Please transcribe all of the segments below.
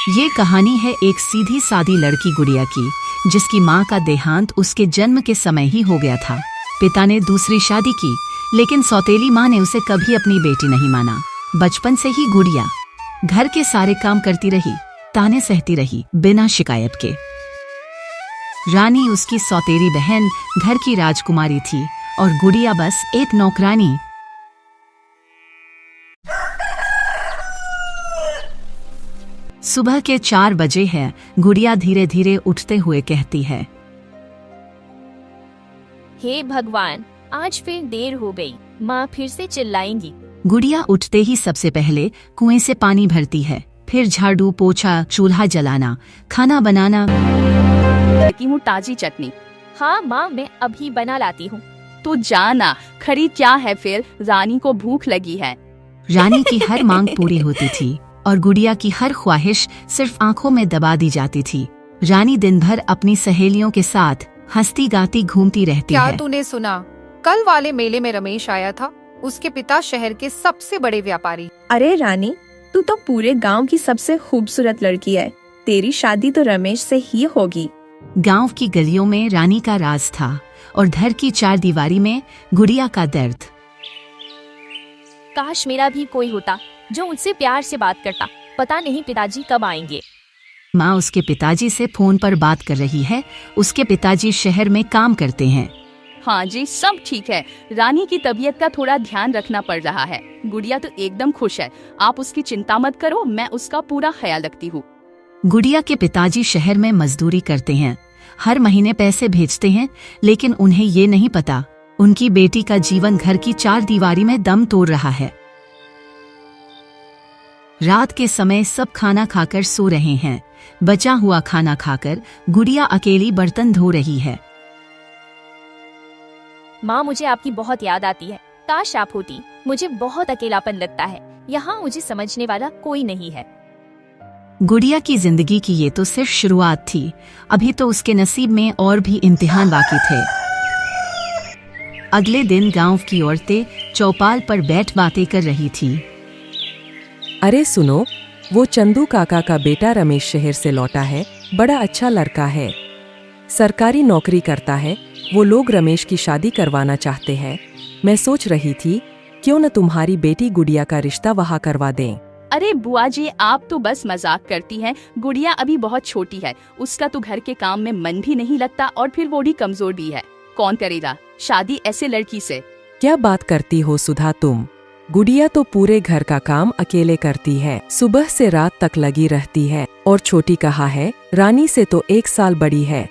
ये कहानी है एक सीधी सादी लड़की गुड़िया की, जिसकी माँ का देहांत उसके जन्म के समय ही हो गया था। पिता ने दूसरी शादी की, लेकिन सौतेली माँ ने उसे कभी अपनी बेटी नहीं माना। बचपन से ही गुड़िया घर के सारे काम करती रही, ताने सहती रही बिना शिकायत के। रानी उसकी सौतेली बहन घर की राजकुमारी थी और गुड़िया बस एक नौकरानी। सुबह के 4 बजे है। गुड़िया धीरे धीरे उठते हुए कहती है, हे भगवान, आज फिर देर हो गई, माँ फिर से चिल्लाएंगी। गुड़िया उठते ही सबसे पहले कुएं से पानी भरती है, फिर झाड़ू पोछा, चूल्हा जलाना, खाना बनाना। ताजी चटनी। हाँ माँ, मैं अभी बना लाती हूँ। तो जाना, खरीद क्या है फिर, रानी को भूख लगी है। रानी की हर मांग पूरी होती थी और गुड़िया की हर ख्वाहिश सिर्फ आंखों में दबा दी जाती थी। रानी दिन भर अपनी सहेलियों के साथ हंसती गाती घूमती रहती क्या है। तूने सुना? कल वाले मेले में रमेश आया था। उसके पिता शहर के सबसे बड़े व्यापारी। अरे रानी, तू तो पूरे गांव की सबसे खूबसूरत लड़की है। तेरी शादी तो रमेश से ही होगी। गांव की गलियों में रानी का राज था और घर की 4 दीवारी में गुड़िया का दर्द। काश मेरा भी कोई होता जो मुझसे प्यार से बात करता। पता नहीं पिताजी कब आएंगे। माँ उसके पिताजी से फोन पर बात कर रही है। उसके पिताजी शहर में काम करते हैं। हाँ जी, सब ठीक है। रानी की तबीयत का थोड़ा ध्यान रखना पड़ रहा है। गुड़िया तो एकदम खुश है। आप उसकी चिंता मत करो, मैं उसका पूरा ख्याल रखती हूँ। गुड़िया के पिताजी शहर में मजदूरी करते हैं, हर महीने पैसे भेजते हैं, लेकिन उन्हें ये नहीं पता उनकी बेटी का जीवन घर की 4 दीवारी में दम तोड़ रहा है। रात के समय सब खाना खाकर सो रहे हैं। बचा हुआ खाना खाकर गुड़िया अकेली बर्तन धो रही है। माँ, मुझे आपकी बहुत याद आती है। काश आप होती। मुझे बहुत अकेलापन लगता है। यहाँ मुझे समझने वाला कोई नहीं है। गुड़िया की जिंदगी की ये तो सिर्फ शुरुआत थी। अभी तो उसके नसीब में और भी इम्तिहान बाकी थे। अगले दिन गांव की औरतें चौपाल पर बैठ बातें कर रही थी। अरे सुनो, वो चंदू काका का बेटा रमेश शहर से लौटा है। बड़ा अच्छा लड़का है, सरकारी नौकरी करता है। वो लोग रमेश की शादी करवाना चाहते हैं। मैं सोच रही थी क्यों न तुम्हारी बेटी गुड़िया का रिश्ता वहाँ करवा दें। अरे बुआ जी, आप तो बस मजाक करती हैं। गुड़िया अभी बहुत छोटी है, उसका तो घर के काम में मन भी नहीं लगता और फिर वो भी कमजोर भी है। कौन करेगा शादी ऐसे लड़की से? क्या बात करती हो सुधा तुम? गुड़िया तो पूरे घर का काम अकेले करती है, सुबह से रात तक लगी रहती है। और छोटी कहाँ है? रानी से तो 1 साल बड़ी है।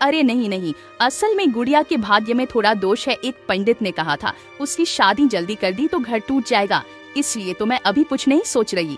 अरे नहीं नहीं, असल में गुड़िया के भाग्य में थोड़ा दोष है। एक पंडित ने कहा था उसकी शादी जल्दी कर दी तो घर टूट जाएगा, इसलिए तो मैं अभी कुछ नहीं सोच रही।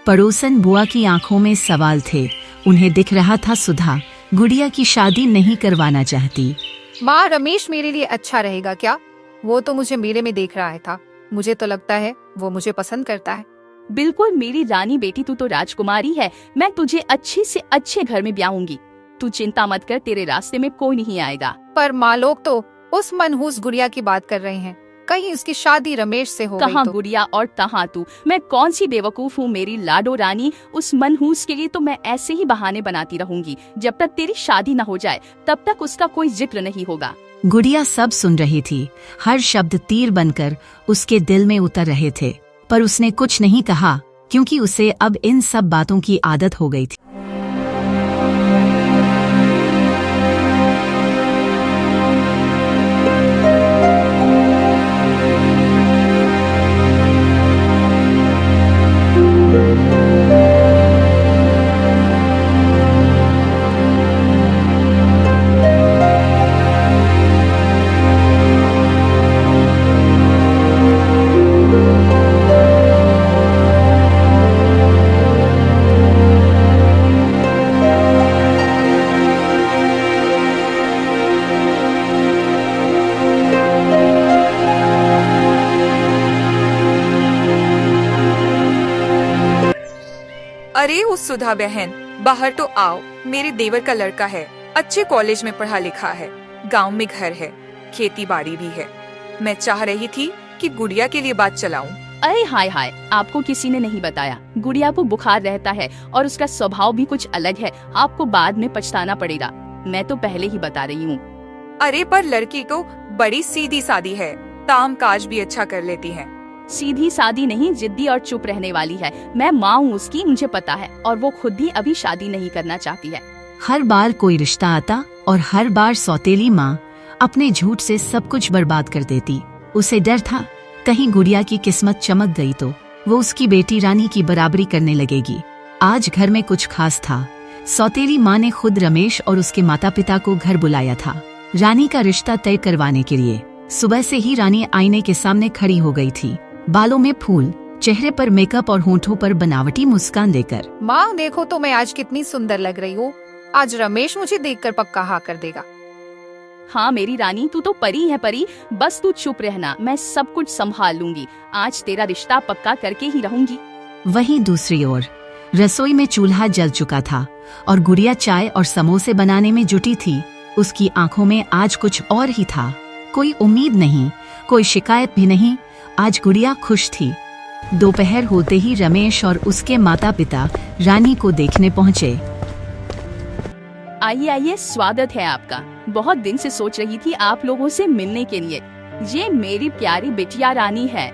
पड़ोसन बुआ की आंखों में सवाल थे। उन्हें दिख रहा था सुधा गुड़िया की शादी नहीं करवाना चाहती। माँ, रमेश मेरे लिए अच्छा रहेगा क्या? वो तो मुझे मेले में देख रहा था। मुझे तो लगता है वो मुझे पसंद करता है। बिल्कुल मेरी रानी बेटी, तू तो राजकुमारी है। मैं तुझे अच्छे से अच्छे घर में ब्याहूंगी। तू चिंता मत कर, तेरे रास्ते में कोई नहीं आएगा। पर माँ, लोग तो उस मनहूस गुड़िया की बात कर रहे हैं। कहीं उसकी शादी रमेश से हो गई कहाँ तो? गुड़िया और कहाँ तू? मैं कौन सी बेवकूफ हूँ मेरी लाडो रानी। उस मनहूस के लिए तो मैं ऐसे ही बहाने बनाती रहूंगी। जब तक तेरी शादी न हो जाए तब तक उसका कोई जिक्र नहीं होगा। गुड़िया सब सुन रही थी। हर शब्द तीर बनकर उसके दिल में उतर रहे थे, पर उसने कुछ नहीं कहा क्योंकि उसे अब इन सब बातों की आदत हो गई थी। अरे उस सुधा बहन, बाहर तो आओ। मेरे देवर का लड़का है, अच्छे कॉलेज में पढ़ा लिखा है, गांव में घर है, खेती बाड़ी भी है। मैं चाह रही थी कि गुड़िया के लिए बात चलाऊं। अरे हाय हाय, आपको किसी ने नहीं बताया, गुड़िया को बुखार रहता है और उसका स्वभाव भी कुछ अलग है। आपको बाद में पछताना पड़ेगा। मैं तो पहले ही बता रही हूँ। अरे पर लड़की तो बड़ी सीधी सादी है, काम काज भी अच्छा कर लेती है। सीधी सादी नहीं, जिद्दी और चुप रहने वाली है। मैं माँ हूँ उसकी, मुझे पता है, और वो खुद भी अभी शादी नहीं करना चाहती है। हर बार कोई रिश्ता आता और हर बार सौतेली माँ अपने झूठ से सब कुछ बर्बाद कर देती। उसे डर था कहीं गुड़िया की किस्मत चमक गई तो वो उसकी बेटी रानी की बराबरी करने लगेगी। आज घर में कुछ खास था। सौतेली माँ ने खुद रमेश और उसके माता पिता को घर बुलाया था रानी का रिश्ता तय करवाने के लिए। सुबह से ही रानी आईने के सामने खड़ी हो गई थी, बालों में फूल, चेहरे पर मेकअप और होंठों पर बनावटी मुस्कान देकर। माँ देखो तो मैं आज कितनी सुंदर लग रही हूँ। आज रमेश मुझे देखकर पक्का हाँ कर देगा। हाँ मेरी रानी, तू तो परी है परी, बस तू चुप रहना, मैं सब कुछ संभाल लूंगी। आज तेरा रिश्ता पक्का करके ही रहूंगी। वहीं दूसरी ओर रसोई में चूल्हा जल चुका था और गुड़िया चाय और समोसे बनाने में जुटी थी। उसकी आंखों में आज कुछ और ही था, कोई उम्मीद नहीं, कोई शिकायत भी नहीं। आज गुड़िया खुश थी। दोपहर होते ही रमेश और उसके माता पिता रानी को देखने पहुँचे। आइए आइए, स्वागत है आपका। बहुत दिन से सोच रही थी आप लोगों से मिलने के लिए। ये मेरी प्यारी बिटिया रानी है।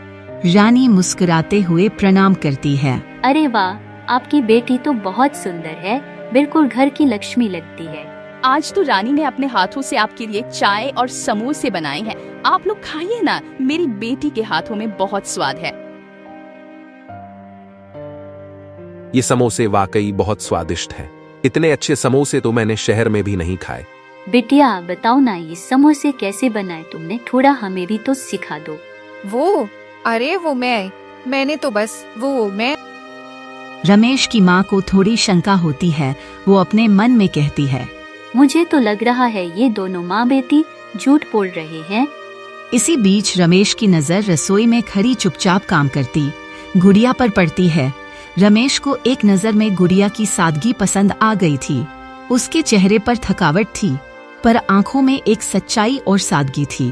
रानी मुस्कुराते हुए प्रणाम करती है। अरे वाह, आपकी बेटी तो बहुत सुंदर है, बिल्कुल घर की लक्ष्मी लगती है। आज तो रानी ने अपने हाथों से आपके लिए चाय और समोसे बनाए हैं। आप लोग खाइए ना, मेरी बेटी के हाथों में बहुत स्वाद है। ये समोसे वाकई बहुत स्वादिष्ट हैं। इतने अच्छे समोसे तो मैंने शहर में भी नहीं खाए। बिटिया बताओ ना, ये समोसे कैसे बनाए तुमने? थोड़ा हमें भी तो सिखा दो। वो अरे वो मैंने तो बस मैं रमेश की माँ को थोड़ी शंका होती है। वो अपने मन में कहती है, मुझे तो लग रहा है ये दोनों माँ बेटी झूठ बोल रहे हैं। इसी बीच रमेश की नजर रसोई में खड़ी चुपचाप काम करती गुड़िया पर पड़ती है। रमेश को एक नजर में गुड़िया की सादगी पसंद आ गई थी। उसके चेहरे पर थकावट थी, पर आंखों में एक सच्चाई और सादगी थी।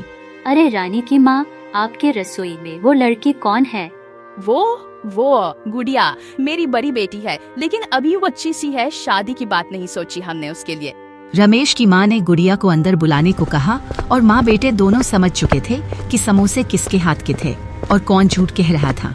अरे रानी की माँ, आपके रसोई में वो लड़की कौन है? वो गुड़िया मेरी बड़ी बेटी है, लेकिन अभी वो अच्छी सी है। शादी की बात नहीं सोची हमने उसके लिए। रमेश की माँ ने गुड़िया को अंदर बुलाने को कहा और माँ बेटे दोनों समझ चुके थे कि समोसे किसके हाथ के थे और कौन झूठ कह रहा था।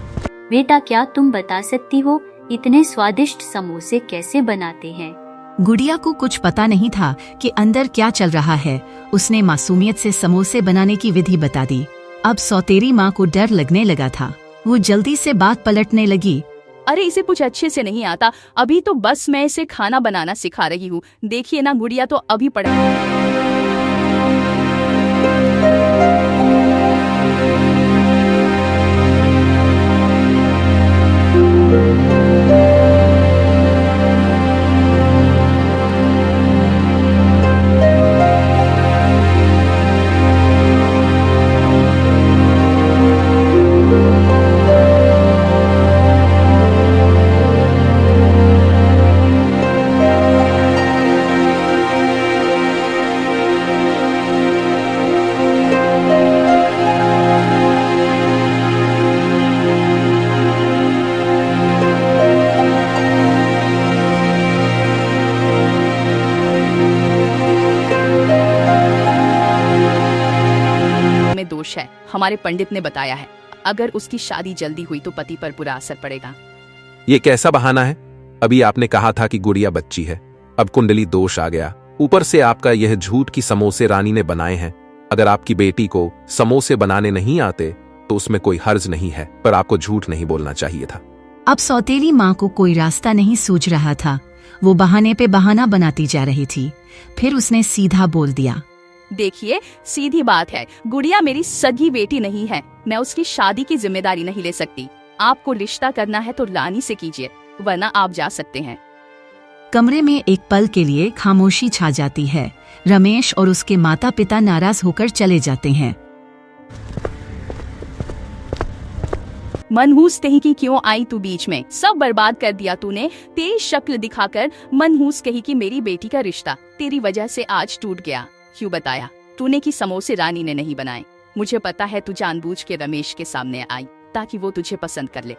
बेटा क्या तुम बता सकती हो इतने स्वादिष्ट समोसे कैसे बनाते हैं? गुड़िया को कुछ पता नहीं था कि अंदर क्या चल रहा है। उसने मासूमियत से समोसे बनाने की विधि बता दी। अब सौतेरी माँ को डर लगने लगा था। वो जल्दी से बात पलटने लगी। अरे इसे कुछ अच्छे से नहीं आता, अभी तो बस मैं इसे खाना बनाना सिखा रही हूँ। देखिए ना, गुड़िया तो अभी पढ़ में दोष है। हमारे पंडित ने बताया है, अगर उसकी शादी जल्दी हुई तो पति पर बुरा असर पड़ेगा। ये कैसा बहाना है? अभी आपने कहा था कि गुड़िया बच्ची है, अब कुंडली दोष आ गया। ऊपर से आपका यह झूठ कि समोसे रानी ने बनाए हैं। अगर आपकी बेटी को समोसे बनाने नहीं आते तो उसमें कोई हर्ज नहीं है, पर आपको झूठ नहीं बोलना चाहिए था। अब सौतेली माँ को कोई रास्ता नहीं सूझ रहा था। वो बहाने पे बहाना बनाती जा रही थी। फिर उसने सीधा बोल दिया, देखिए सीधी बात है, गुड़िया मेरी सगी बेटी नहीं है। मैं उसकी शादी की जिम्मेदारी नहीं ले सकती। आपको रिश्ता करना है तो रानी से कीजिए, वरना आप जा सकते हैं। कमरे में एक पल के लिए खामोशी छा जाती है। रमेश और उसके माता पिता नाराज होकर चले जाते हैं। मनहूस कहीं की क्यों आई तू बीच में? सब बर्बाद कर दिया तूने। तेरी शक्ल दिखाकर मनहूस कहीं की मेरी बेटी का रिश्ता तेरी वजह से आज टूट गया। क्यों बताया तूने कि समोसे रानी ने नहीं बनाए? मुझे पता है तू जानबूझ के रमेश के सामने आई ताकि वो तुझे पसंद कर ले।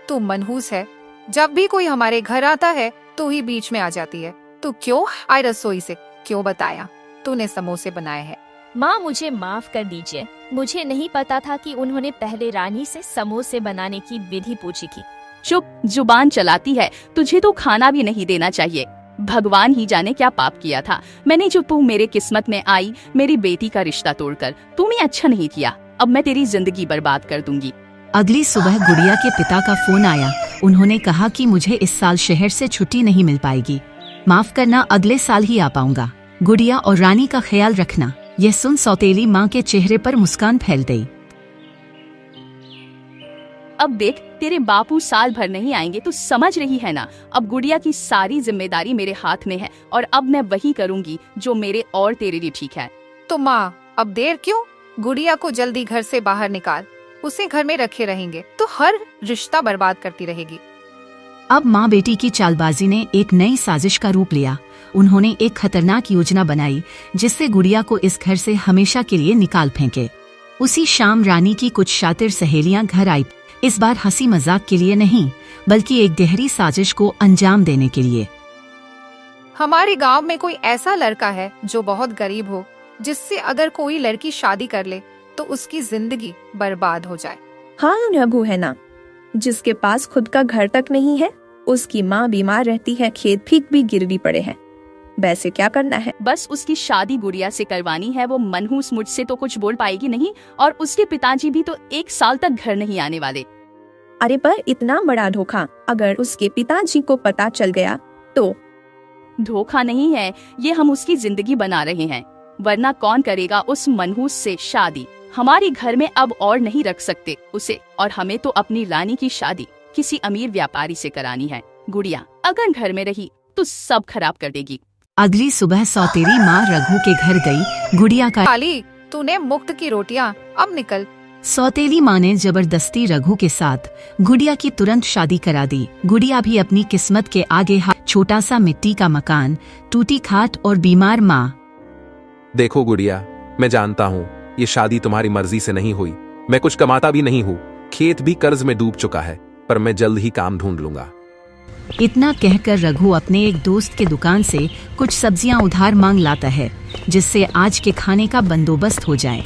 तू मनहूस है, जब भी कोई हमारे घर आता है तू ही बीच में आ जाती है। तू क्यों आई रसोई से क्यों बताया तूने समोसे बनाए हैं? माँ मुझे माफ कर दीजिए, मुझे नहीं पता था कि उन्होंने पहले रानी से समोसे बनाने की विधि पूछी थी। चुप, जुबान चलाती है, तुझे तो खाना भी नहीं देना चाहिए। भगवान ही जाने क्या पाप किया था मैंने जो तू मेरे किस्मत में आई, मेरी बेटी का रिश्ता तोड़कर। तूने अच्छा नहीं किया, अब मैं तेरी जिंदगी बर्बाद कर दूंगी। अगली सुबह गुड़िया के पिता का फोन आया। उन्होंने कहा कि मुझे इस साल शहर से छुट्टी नहीं मिल पाएगी, माफ करना, अगले साल ही आ पाऊंगा। गुड़िया और रानी का ख्याल रखना। यह सुन सौतेली माँ के चेहरे पर मुस्कान फैल गई। अब देख, तेरे बापू साल भर नहीं आएंगे, तू समझ रही है ना। अब गुड़िया की सारी जिम्मेदारी मेरे हाथ में है और अब मैं वही करूंगी जो मेरे और तेरे लिए ठीक है। तो माँ अब देर क्यों? गुड़िया को जल्दी घर से बाहर निकाल, उसे घर में रखे रहेंगे तो हर रिश्ता बर्बाद करती रहेगी। अब माँ बेटी की चालबाजी ने एक नई साजिश का रूप लिया। उन्होंने एक खतरनाक योजना बनाई जिससे गुड़िया को इस घर से हमेशा के लिए निकाल फेंके। उसी शाम रानी की कुछ शातिर सहेलियां घर आई, इस बार हंसी मजाक के लिए नहीं बल्कि एक गहरी साजिश को अंजाम देने के लिए। हमारे गांव में कोई ऐसा लड़का है जो बहुत गरीब हो, जिससे अगर कोई लड़की शादी कर ले तो उसकी जिंदगी बर्बाद हो जाए। हाँ रघु है ना, जिसके पास खुद का घर तक नहीं है, उसकी माँ बीमार रहती है, खेत भी गिरवी पड़े हैं। वैसे क्या करना है? बस उसकी शादी गुड़िया से करवानी है। वो मनहूस मुझसे तो कुछ बोल पाएगी नहीं और उसके पिताजी भी तो 1 साल तक घर नहीं आने वाले। अरे पर इतना बड़ा धोखा अगर उसके पिताजी को पता चल गया तो? धोखा नहीं है ये, हम उसकी जिंदगी बना रहे हैं, वरना कौन करेगा उस मनहूस से शादी। हमारे घर में अब और नहीं रख सकते उसे, और हमें तो अपनी रानी की शादी किसी अमीर व्यापारी से करानी है। गुड़िया अगर घर में रही तो सब खराब कर देगी। अगली सुबह सौतेली माँ रघु के घर गई। गुड़िया का काली, तूने मुफ्त की रोटियां, अब निकल। सौतेली माँ ने जबरदस्ती रघु के साथ गुड़िया की तुरंत शादी करा दी। गुड़िया भी अपनी किस्मत के आगे छोटा सा मिट्टी का मकान, टूटी खाट और बीमार माँ। देखो गुड़िया, मैं जानता हूँ ये शादी तुम्हारी मर्जी से नहीं हुई। मैं कुछ कमाता भी नहीं हूँ, खेत भी कर्ज में डूब चुका है, पर मैं जल्द ही काम ढूंढ लूंगा। इतना कहकर रघु अपने एक दोस्त के दुकान से कुछ सब्जियां उधार मांग लाता है, जिससे आज के खाने का बंदोबस्त हो जाए।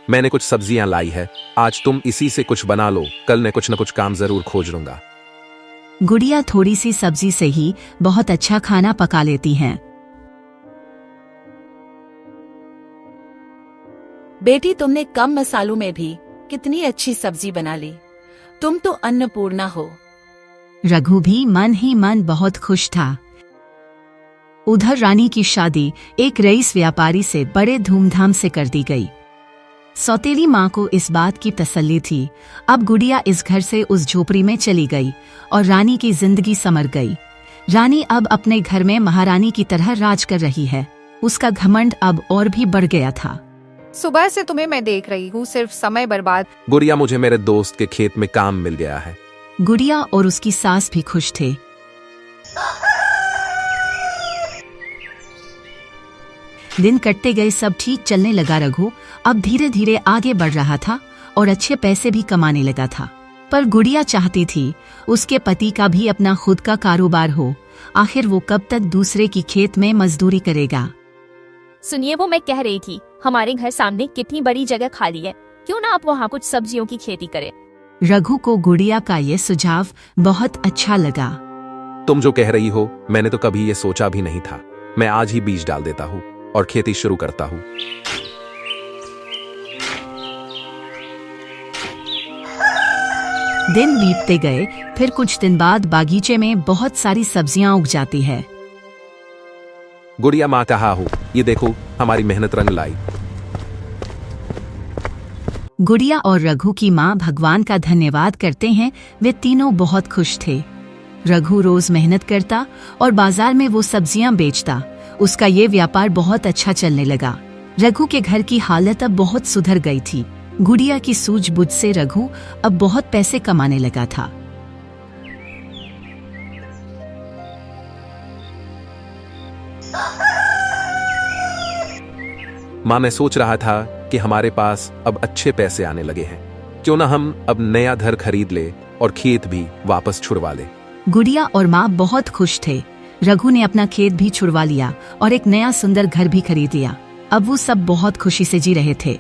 मैंने कुछ सब्जियां लाई है, आज तुम इसी से कुछ बना लो, कल मैं कुछ न कुछ काम जरूर खोज लूंगा। गुड़िया थोड़ी सी सब्जी से ही बहुत अच्छा खाना पका लेती हैं। बेटी, तुमने कम मसालों में भी कितनी अच्छी सब्जी बना ली। तुम तो अन्नपूर्णा हो। रघु भी मन ही मन बहुत खुश था। उधर रानी की शादी एक रईस व्यापारी से बड़े धूमधाम से कर दी गई। सौतेली माँ को इस बात की तसल्ली थी, अब गुड़िया इस घर से उस झोपड़ी में चली गई और रानी की जिंदगी संवर गई। रानी अब अपने घर में महारानी की तरह राज कर रही है। उसका घमंड अब और भी बढ़ गया था। सुबह से तुम्हें मैं देख रही हूँ, सिर्फ समय बर्बाद। गुड़िया, मुझे मेरे दोस्त के खेत में काम मिल गया है। गुड़िया और उसकी सास भी खुश थे। दिन कटते गए, सब ठीक चलने लगा। रघु अब धीरे धीरे आगे बढ़ रहा था और अच्छे पैसे भी कमाने लगा था। पर गुड़िया चाहती थी उसके पति का भी अपना खुद का कारोबार हो। आखिर वो कब तक दूसरे की खेत में मजदूरी करेगा? सुनिए, वो मैं कह रही थी, हमारे घर सामने कितनी बड़ी जगह खाली है, क्यों ना आप वहाँ कुछ सब्जियों की खेती करें। रघु को गुड़िया का ये सुझाव बहुत अच्छा लगा। तुम जो कह रही हो मैंने तो कभी ये सोचा भी नहीं था। मैं आज ही बीज डाल देता हूँ और खेती शुरू करता हूँ। दिन बीतते गए, फिर कुछ दिन बाद बागीचे में बहुत सारी सब्जियां उग जाती है। गुड़िया, माँ कहा हो, ये देखो हमारी मेहनत रंग लाई। गुड़िया और रघु की माँ भगवान का धन्यवाद करते हैं। वे तीनों बहुत खुश थे। रघु रोज मेहनत करता और बाजार में वो सब्जियां बेचता। उसका ये व्यापार बहुत अच्छा चलने लगा। रघु के घर की हालत अब बहुत सुधर गई थी। गुड़िया की सूझबूझ से रघु अब बहुत पैसे कमाने लगा था। माँ, मैं सोच रहा था कि हमारे पास अब अच्छे पैसे आने लगे हैं, क्यों ना हम अब नया घर खरीद ले और खेत भी वापस छुड़वा ले। गुड़िया और माँ बहुत खुश थे। रघु ने अपना खेत भी छुड़वा लिया और एक नया सुंदर घर भी खरीद लिया। अब वो सब बहुत खुशी से जी रहे थे।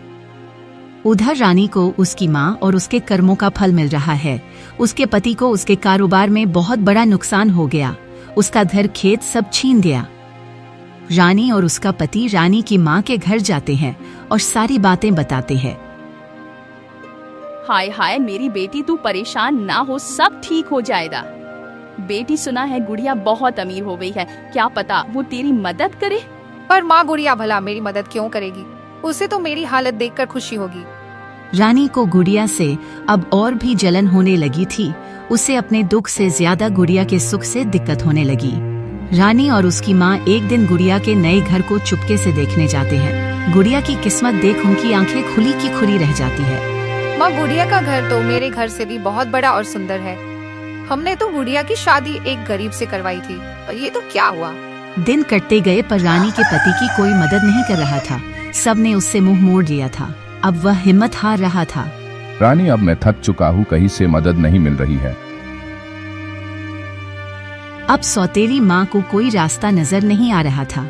उधर रानी को उसकी माँ और उसके कर्मों का फल मिल रहा है। उसके पति को उसके कारोबार में बहुत बड़ा नुकसान हो गया। उसका घर खेत सब छीन गया। रानी और उसका पति रानी की माँ के घर जाते हैं और सारी बातें बताते हैं। हाय हाय मेरी बेटी, तू परेशान ना हो, सब ठीक हो जाएगा। बेटी, सुना है गुड़िया बहुत अमीर हो गई है, क्या पता वो तेरी मदद करे। पर माँ, गुड़िया भला मेरी मदद क्यों करेगी? उसे तो मेरी हालत देखकर खुशी होगी। रानी को गुड़िया से अब और भी जलन होने लगी थी। उसे अपने दुख से ज्यादा गुड़िया के सुख से दिक्कत होने लगी। रानी और उसकी माँ एक दिन गुड़िया के नए घर को चुपके से देखने जाते हैं। गुड़िया की किस्मत देख उनकी आंखें खुली की खुली रह जाती है। माँ, गुड़िया का घर तो मेरे घर से भी बहुत बड़ा और सुंदर है। हमने तो गुड़िया की शादी एक गरीब से करवाई थी, और ये तो क्या हुआ? दिन कटते गए पर रानी के पति की कोई मदद नहीं कर रहा था। सबने उससे मुंह मोड़ लिया था। अब वह हिम्मत हार रहा था। रानी, अब मैं थक चुका हूँ, कहीं से मदद नहीं मिल रही है। अब सौतेली माँ को कोई रास्ता नजर नहीं आ रहा था।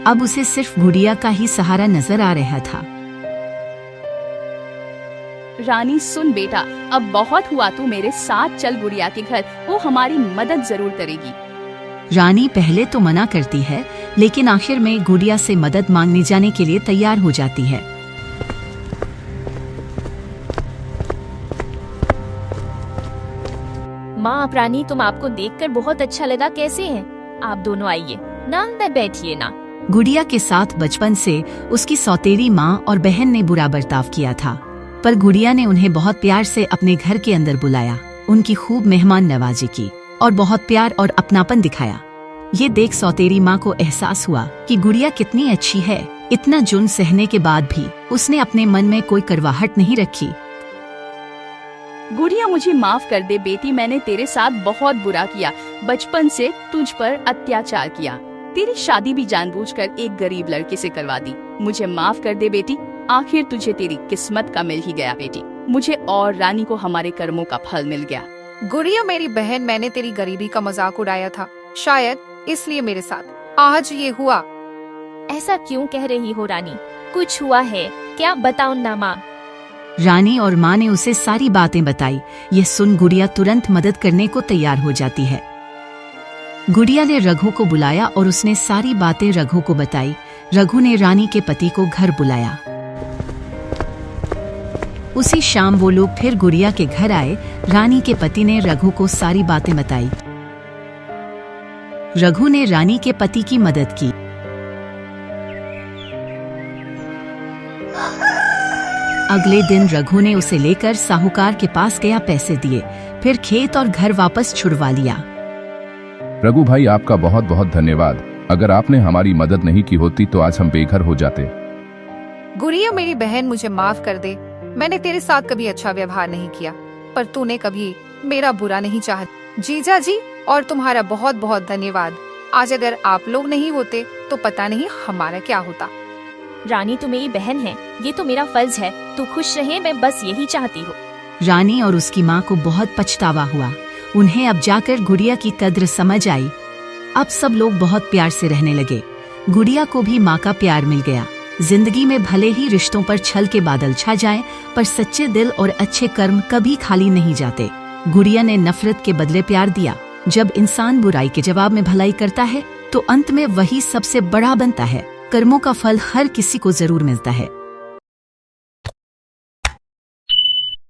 अब उसे सिर्फ गुड़िया का ही सहारा नजर आ रहा था। रानी सुन बेटा, अब बहुत हुआ, तू मेरे साथ चल गुड़िया के घर, वो हमारी मदद जरूर करेगी। रानी पहले तो मना करती है, लेकिन आखिर में गुड़िया से मदद मांगने जाने के लिए तैयार हो जाती है। माँ, रानी, तुम आपको देखकर बहुत अच्छा लगा, कैसे हैं? आप दोनों आइए ना, अंदर बैठिए ना। गुड़िया के साथ बचपन से उसकी सौतेली माँ और बहन ने बुरा बर्ताव किया था, पर गुड़िया ने उन्हें बहुत प्यार से अपने घर के अंदर बुलाया, उनकी खूब मेहमान नवाजी की और बहुत प्यार और अपनापन दिखाया। ये देख सौतेली माँ को एहसास हुआ कि गुड़िया कितनी अच्छी है। इतना जुल्म सहने के बाद भी उसने अपने मन में कोई कड़वाहट नहीं रखी। गुड़िया, मुझे माफ कर दे बेटी, मैंने तेरे साथ बहुत बुरा किया, बचपन से तुझ पर अत्याचार किया, तेरी शादी भी जानबूझकर एक गरीब लड़के से करवा दी। मुझे माफ कर दे बेटी, आखिर तुझे तेरी किस्मत का मिल ही गया बेटी। मुझे और रानी को हमारे कर्मों का फल मिल गया। गुड़िया मेरी बहन, मैंने तेरी गरीबी का मजाक उड़ाया था, शायद इसलिए मेरे साथ आज ये हुआ। ऐसा क्यों कह रही हो रानी? कुछ हुआ है क्या? बताओ ना माँ। रानी और माँ ने उसे सारी बातें बताई। यह सुन गुड़िया तुरंत मदद करने को तैयार हो जाती है। गुड़िया ने रघु को बुलाया और उसने सारी बातें रघु को बताई। रघु ने रानी के पति को घर बुलाया। उसी शाम वो लोग फिर गुड़िया के घर आए। रानी के पति ने रघु को सारी बातें बताई। रघु ने रानी के पति की मदद की। अगले दिन रघु ने उसे लेकर साहूकार के पास गया, पैसे दिए, फिर खेत और घर वापस छुड़वा लिया। रघु भाई, आपका बहुत बहुत धन्यवाद। अगर आपने हमारी मदद नहीं की होती तो आज हम बेघर हो जाते। गुड़िया मेरी बहन, मुझे माफ कर दे। मैंने तेरे साथ कभी अच्छा व्यवहार नहीं किया, पर तूने कभी मेरा बुरा नहीं चाहा। जीजा जी और तुम्हारा बहुत बहुत धन्यवाद। आज अगर आप लोग नहीं होते तो पता नहीं हमारा क्या होता। रानी, तू मेरी बहन है, ये तो मेरा फर्ज है। तू खुश रहे, मैं बस यही चाहती हूँ। रानी और उसकी माँ को बहुत पछतावा हुआ। उन्हें अब जाकर गुड़िया की कद्र समझ आई। अब सब लोग बहुत प्यार से रहने लगे। गुड़िया को भी माँ का प्यार मिल गया। जिंदगी में भले ही रिश्तों पर छल के बादल छा जाएं, पर सच्चे दिल और अच्छे कर्म कभी खाली नहीं जाते। गुड़िया ने नफरत के बदले प्यार दिया। जब इंसान बुराई के जवाब में भलाई करता है तो अंत में वही सबसे बड़ा बनता है। कर्मों का फल हर किसी को जरूर मिलता है।